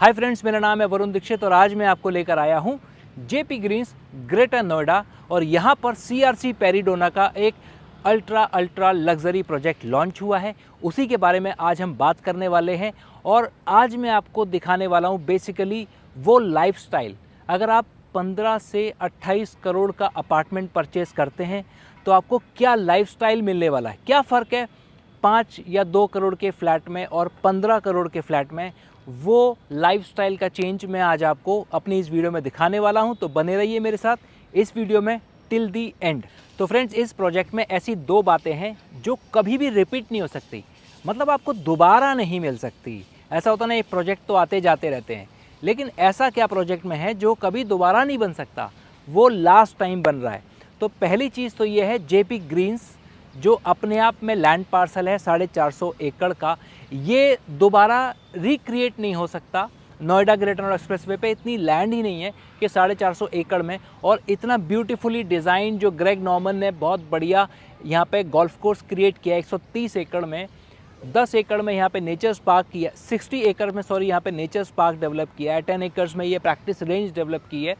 Hi friends, मेरा नाम है वरुण दीक्षित और आज मैं आपको लेकर आया हूँ जेपी ग्रीन्स ग्रेटर नोएडा। और यहाँ पर सीआरसी पेरिडोना का एक अल्ट्रा लग्जरी प्रोजेक्ट लॉन्च हुआ है। उसी के बारे में आज हम बात करने वाले हैं और आज मैं आपको दिखाने वाला हूँ बेसिकली वो लाइफस्टाइल। अगर आप 15 से 28 करोड़ का अपार्टमेंट परचेस करते हैं तो आपको क्या लाइफस्टाइल मिलने वाला है, क्या फ़र्क है 5 या 2 करोड़ के फ्लैट में और 15 करोड़ के फ्लैट में। वो लाइफस्टाइल का चेंज मैं आज आपको अपनी इस वीडियो में दिखाने वाला हूं, तो बने रहिए मेरे साथ इस वीडियो में टिल दी एंड। तो फ्रेंड्स, इस प्रोजेक्ट में ऐसी दो बातें हैं जो कभी भी रिपीट नहीं हो सकती, मतलब आपको दोबारा नहीं मिल सकती। ऐसा होता ना, एक प्रोजेक्ट तो आते जाते रहते हैं, लेकिन ऐसा क्या प्रोजेक्ट में है जो कभी दोबारा नहीं बन सकता, वो लास्ट टाइम बन रहा है। तो पहली चीज़ तो ये है जेपी ग्रीन्स, जो अपने आप में लैंड पार्सल है 450 एकड़ का। ये दोबारा रिक्रिएट नहीं हो सकता। नोएडा ग्रेटर नोएडा एक्सप्रेसवे पे इतनी लैंड ही नहीं है कि 450 एकड़ में और इतना ब्यूटीफुली डिज़ाइन जो ग्रेग नॉर्मन ने बहुत बढ़िया यहाँ पे गोल्फ कोर्स क्रिएट किया 130 एकड़ में। 10 एकड़ में यहाँ पे नेचर्स पार्क किया, 60 एकड़ में यहाँ पे नेचर्स पार्क डेवलप किया है, 10 एकर्स में ये प्रैक्टिस रेंज डेवलप की है।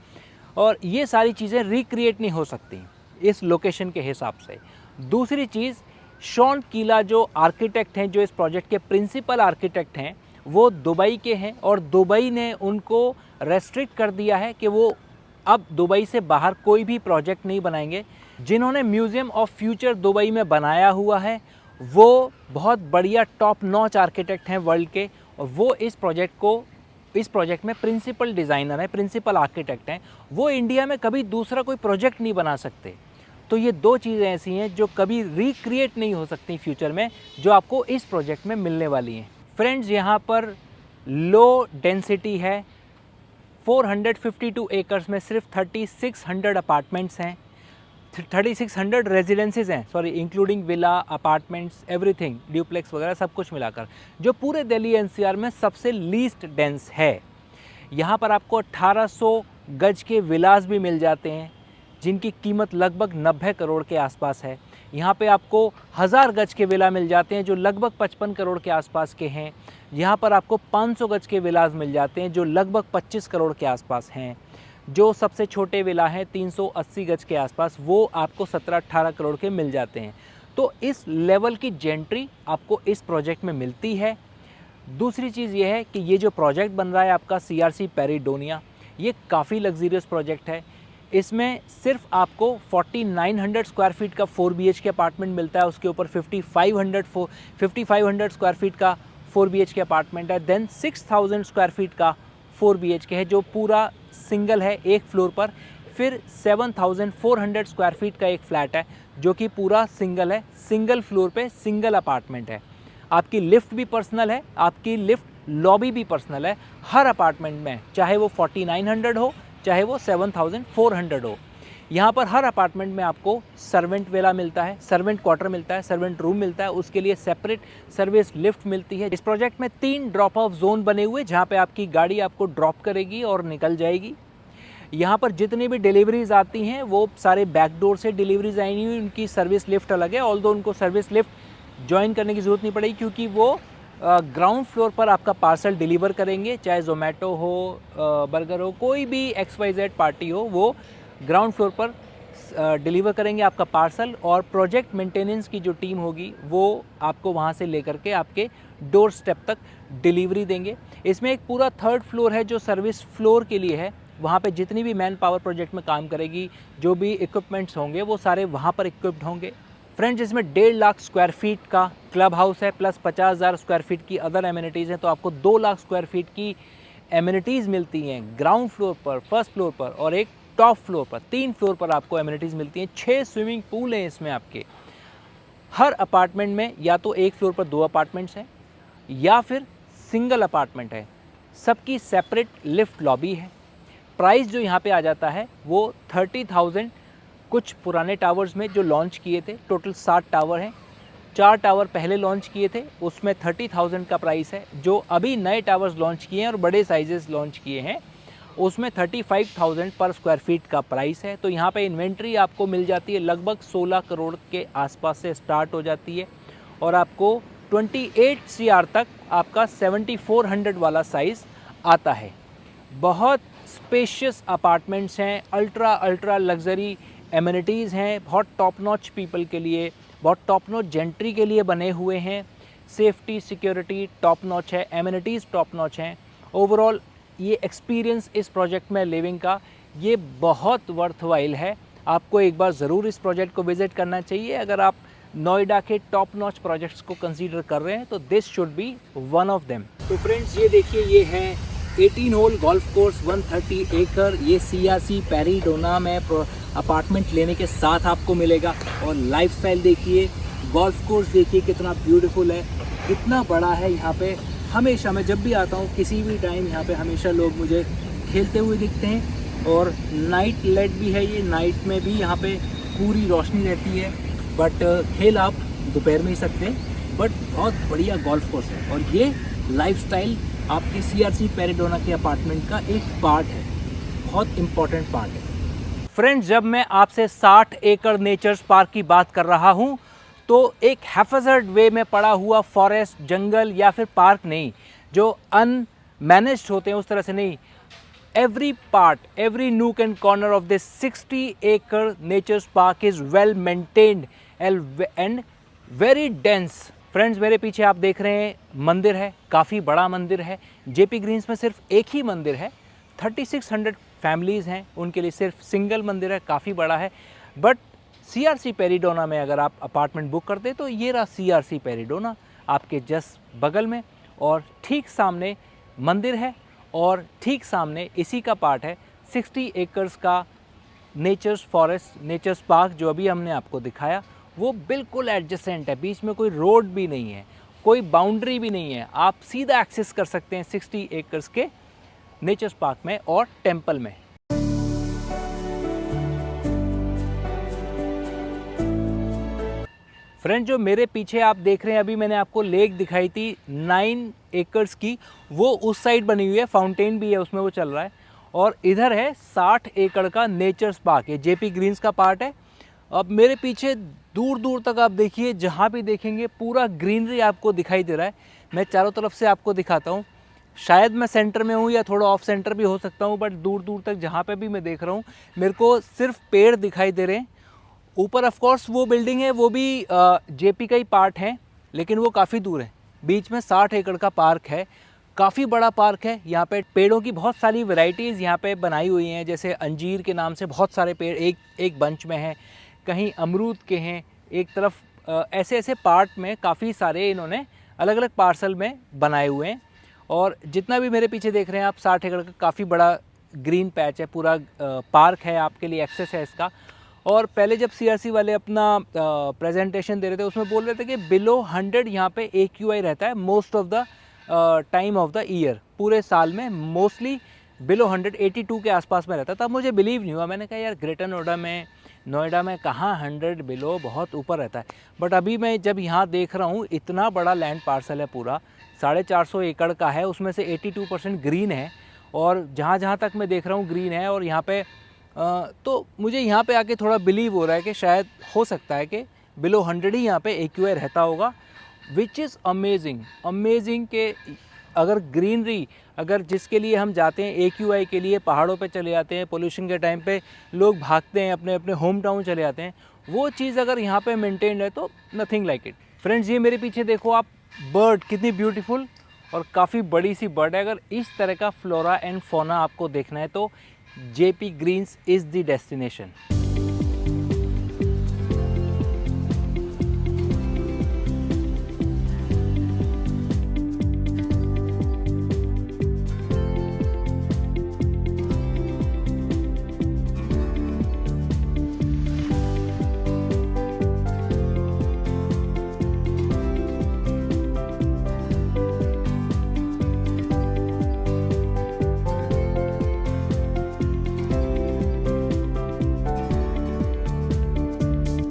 और ये सारी चीज़ें रिक्रिएट नहीं हो सकती इस लोकेशन के हिसाब से। दूसरी चीज़, शॉन कीला जो आर्किटेक्ट हैं, जो इस प्रोजेक्ट के प्रिंसिपल आर्किटेक्ट हैं, वो दुबई के हैं और दुबई ने उनको रेस्ट्रिक्ट कर दिया है कि वो अब दुबई से बाहर कोई भी प्रोजेक्ट नहीं बनाएंगे। जिन्होंने म्यूज़ियम ऑफ फ्यूचर दुबई में बनाया हुआ है वो बहुत बढ़िया टॉप नॉच आर्किटेक्ट हैं वर्ल्ड के, और वो इस प्रोजेक्ट में प्रिंसिपल डिज़ाइनर हैं, प्रिंसिपल आर्किटेक्ट हैं। वो इंडिया में कभी दूसरा कोई प्रोजेक्ट नहीं बना सकते। तो ये दो चीज़ें ऐसी हैं जो कभी रिक्रिएट नहीं हो सकती फ्यूचर में, जो आपको इस प्रोजेक्ट में मिलने वाली हैं। फ्रेंड्स, यहाँ पर लो डेंसिटी है, 452 एकर्स में सिर्फ 3600 अपार्टमेंट्स हैं, 3600 रेजिडेंसीज हैं, sorry including villa, apartments, everything, duplex वगैरह सब कुछ मिलाकर, जो पूरे दिल्ली एनसीआर में सबसे लीस्ट डेंस है। यहाँ पर आपको 1800 गज के विलास भी मिल जाते हैं जिनकी कीमत लगभग 90 करोड़ के आसपास है। यहाँ पे आपको 1000 गज के विला मिल जाते हैं जो लगभग 55 करोड़ के आसपास के हैं। यहाँ पर आपको 500 गज के विलास मिल जाते हैं जो लगभग 25 करोड़ के आसपास हैं। जो सबसे छोटे विला हैं 380 गज के आसपास, वो आपको 17-18 करोड़ के मिल जाते हैं। तो इस लेवल की जेंट्री आपको इस प्रोजेक्ट में मिलती है। दूसरी चीज़ ये है कि ये जो प्रोजेक्ट बन रहा है आपका सीआरसी पेरिडोनिया, ये काफ़ी लग्जरियस प्रोजेक्ट है। इसमें सिर्फ आपको 4900 स्क्वायर फीट का 4 BHK अपार्टमेंट मिलता है, उसके ऊपर 5500 स्क्वायर फीट का 4 BHK अपार्टमेंट है, देन 6000 स्क्वायर फीट का 4 BHK है जो पूरा सिंगल है एक फ्लोर पर। फिर 7400 स्क्वायर फीट का एक फ्लैट है जो कि पूरा सिंगल है, सिंगल फ्लोर पे सिंगल अपार्टमेंट है। आपकी लिफ्ट भी पर्सनल है, आपकी लिफ्ट लॉबी भी पर्सनल है हर अपार्टमेंट में, चाहे वो 4900 हो चाहे वो 7400 हो। यहाँ पर हर अपार्टमेंट में आपको सर्वेंट वेला मिलता है, सर्वेंट क्वार्टर मिलता है, सर्वेंट रूम मिलता है, उसके लिए सेपरेट सर्विस लिफ्ट मिलती है। इस प्रोजेक्ट में 3 ड्रॉप ऑफ जोन बने हुए जहाँ पे आपकी गाड़ी आपको ड्रॉप करेगी और निकल जाएगी। यहाँ पर जितनी भी डिलीवरीज आती हैं वो सारे बैक डोर से डिलीवरीज आई हुई, उनकी सर्विस लिफ्ट अलग है। ऑल्दो उनको सर्विस लिफ्ट ज्वाइन करने की ज़रूरत नहीं पड़ेगी क्योंकि वो ग्राउंड फ्लोर पर आपका पार्सल डिलीवर करेंगे, चाहे जोमेटो हो, बर्गर हो, कोई भी XYZ पार्टी हो, वो ग्राउंड फ्लोर पर डिलीवर करेंगे आपका पार्सल। और प्रोजेक्ट मेंटेनेंस की जो टीम होगी वो आपको वहाँ से लेकर के आपके डोर स्टेप तक डिलीवरी देंगे। इसमें एक पूरा 3rd फ्लोर है जो सर्विस फ्लोर के लिए है। वहाँ पे जितनी भी मैन पावर प्रोजेक्ट में काम करेगी, जो भी इक्विपमेंट्स होंगे वो सारे वहाँ पर इक्विप्ड होंगे। फ्रेंड्स, इसमें 1.5 लाख स्क्वायर फीट का क्लब हाउस है प्लस 50,000 स्क्वायर फीट की अदर एमिनिटीज़ हैं, तो आपको 2 लाख स्क्वायर फीट की एमिनिटीज़ मिलती हैं ग्राउंड फ्लोर पर, फर्स्ट फ्लोर पर, और एक टॉप फ्लोर पर, 3 फ्लोर पर आपको एमिनिटीज़ मिलती हैं। 6 स्विमिंग पूल हैं इसमें आपके। हर अपार्टमेंट में या तो एक फ्लोर पर 2 अपार्टमेंट्स हैं या फिर सिंगल अपार्टमेंट है। सबकी सेपरेट लिफ्ट लॉबी है। प्राइस जो यहाँ पे आ जाता है वो 30,000 कुछ पुराने टावर्स में जो लॉन्च किए थे, टोटल 7 टावर हैं। 4 टावर पहले लॉन्च किए थे, उसमें 30,000 का प्राइस है। जो अभी नए टावर्स लॉन्च किए हैं और बड़े साइजेस लॉन्च किए हैं उसमें 35,000 पर स्क्वायर फीट का प्राइस है। तो यहाँ पे इन्वेंट्री आपको मिल जाती है लगभग 16 करोड़ के आसपास से स्टार्ट हो जाती है और आपको 28 CR तक आपका 7400 वाला साइज़ आता है। बहुत स्पेशियस अपार्टमेंट्स हैं, अल्ट्रा लग्जरी एमिनिटीज़ हैं, बहुत टॉप नॉच पीपल के लिए, बहुत टॉप नॉच जेंट्री के लिए बने हुए हैं। सेफ्टी सिक्योरिटी टॉप नॉच है, एमिनिटीज़ टॉप नॉच हैं। ओवरऑल ये एक्सपीरियंस इस प्रोजेक्ट में लिविंग का ये बहुत वर्थवाइल है। आपको एक बार ज़रूर इस प्रोजेक्ट को विज़िट करना चाहिए। अगर आप नोएडा के टॉप नॉच प्रोजेक्ट्स को कंसीडर कर रहे हैं तो this should be one of them. तो फ्रेंड्स ये देखिए, ये है 18 होल गोल्फ कोर्स 130 एकड़। ये CRC पेरिडोना में अपार्टमेंट लेने के साथ आपको मिलेगा। और लाइफस्टाइल देखिए, गोल्फ कोर्स देखिए कितना ब्यूटीफुल है, कितना बड़ा है। यहाँ पे हमेशा मैं जब भी आता हूँ किसी भी टाइम यहाँ पे हमेशा लोग मुझे खेलते हुए दिखते हैं। और नाइट लाइट भी है, ये नाइट में भी यहाँ पे पूरी रोशनी रहती है। बट खेल आप दोपहर में ही सकते हैं। बट बहुत बढ़िया गोल्फ कोर्स है और ये लाइफस्टाइल आपके CRC पेरिडोना के अपार्टमेंट का एक पार्ट है, बहुत इम्पॉर्टेंट पार्ट है। फ्रेंड्स, जब मैं आपसे 60 एकड़ नेचर्स पार्क की बात कर रहा हूँ तो एक हैफेजर्ड वे में पड़ा हुआ फॉरेस्ट, जंगल या फिर पार्क नहीं, जो अनमैनेज्ड होते हैं उस तरह से नहीं। Every part, every nook and corner of this 60-acre Nature's Park is well maintained and very dense. Friends, मेरे पीछे आप देख रहे हैं मंदिर है, काफ़ी बड़ा मंदिर है। JP ग्रीन्स में सिर्फ एक ही मंदिर है, 3600 फैमिलीज़ हैं, उनके लिए सिर्फ सिंगल मंदिर है, काफ़ी बड़ा है। बट CRC पेरिडोना में अगर आप अपार्टमेंट बुक करते तो ये रहा CRC पेरिडोना आपके जस्ट बगल में, और ठीक सामने मंदिर है और ठीक सामने इसी का पार्ट है 60 एकर्स का नेचर्स फॉरेस्ट, नेचर्स पार्क जो अभी हमने आपको दिखाया। वो बिल्कुल एडजेसेंट है, बीच में कोई रोड भी नहीं है, कोई बाउंड्री भी नहीं है। आप सीधा एक्सेस कर सकते हैं 60 एकर्स के नेचर्स पार्क में और टेम्पल में। फ्रेंड, जो मेरे पीछे आप देख रहे हैं, अभी मैंने आपको लेक दिखाई थी 9 एकर्स की, वो उस साइड बनी हुई है, फाउंटेन भी है उसमें, वो चल रहा है। और इधर है 60 एकड़ का नेचर्स पार्क, ये JP ग्रीन्स का पार्ट है। अब मेरे पीछे दूर दूर तक आप देखिए, जहाँ भी देखेंगे पूरा ग्रीनरी आपको दिखाई दे रहा है। मैं चारों तरफ से आपको दिखाता हूँ, शायद मैं सेंटर में हूँ या थोड़ा ऑफ सेंटर भी हो सकता हूँ, बट दूर दूर तक जहाँ पे भी मैं देख रहा हूँ मेरे को सिर्फ पेड़ दिखाई दे रहे हैं। ऊपर ऑफ कोर्स वो बिल्डिंग है, वो भी JP का ही पार्ट है, लेकिन वो काफ़ी दूर है। बीच में 60 एकड़ का पार्क है, काफ़ी बड़ा पार्क है। यहाँ पे पेड़ों की बहुत सारी वैरायटीज़ यहाँ पे बनाई हुई हैं, जैसे अंजीर के नाम से बहुत सारे पेड़ एक बंच में हैं, कहीं अमरूद के हैं, एक तरफ ऐसे ऐसे पार्ट में काफ़ी सारे इन्होंने अलग अलग पार्सल में बनाए हुए हैं। और जितना भी मेरे पीछे देख रहे हैं आप, 60 एकड़ का काफ़ी बड़ा ग्रीन पैच है, पूरा पार्क है, आपके लिए एक्सेस है इसका। और पहले जब CRC वाले अपना प्रेजेंटेशन दे रहे थे उसमें बोल रहे थे कि बिलो 100 यहाँ पे AQI रहता है most of the time of the year, पूरे साल में मोस्टली बिलो 100, 82 के आसपास में रहता था। तब मुझे बिलीव नहीं हुआ, मैंने कहा यार ग्रेटर नोएडा में कहाँ 100 बिलो, बहुत ऊपर रहता है। बट अभी मैं जब यहाँ देख रहा हूँ, इतना बड़ा लैंड पार्सल है, पूरा 450 एकड़ का है, उसमें से 82% ग्रीन है, और जहाँ जहाँ तक मैं देख रहा हूँ ग्रीन है। और यहाँ पे तो मुझे यहाँ पे आके थोड़ा बिलीव हो रहा है कि शायद हो सकता है कि बिलो 100 ही यहाँ पे AQI रहता होगा, विच इज़ अमेजिंग के अगर ग्रीनरी, अगर जिसके लिए हम जाते हैं AQI के लिए, पहाड़ों पे चले जाते हैं, पोल्यूशन के टाइम पे लोग भागते हैं, अपने अपने होम टाउन चले जाते हैं, वो चीज़ अगर यहाँ पे मेंटेन्ड है तो नथिंग लाइक इट। फ्रेंड्स, ये मेरे पीछे देखो आप, बर्ड कितनी ब्यूटीफुल और काफ़ी बड़ी सी बर्ड है। अगर इस तरह का फ्लोरा एंड फौना आपको देखना है तो JP Greens is the destination.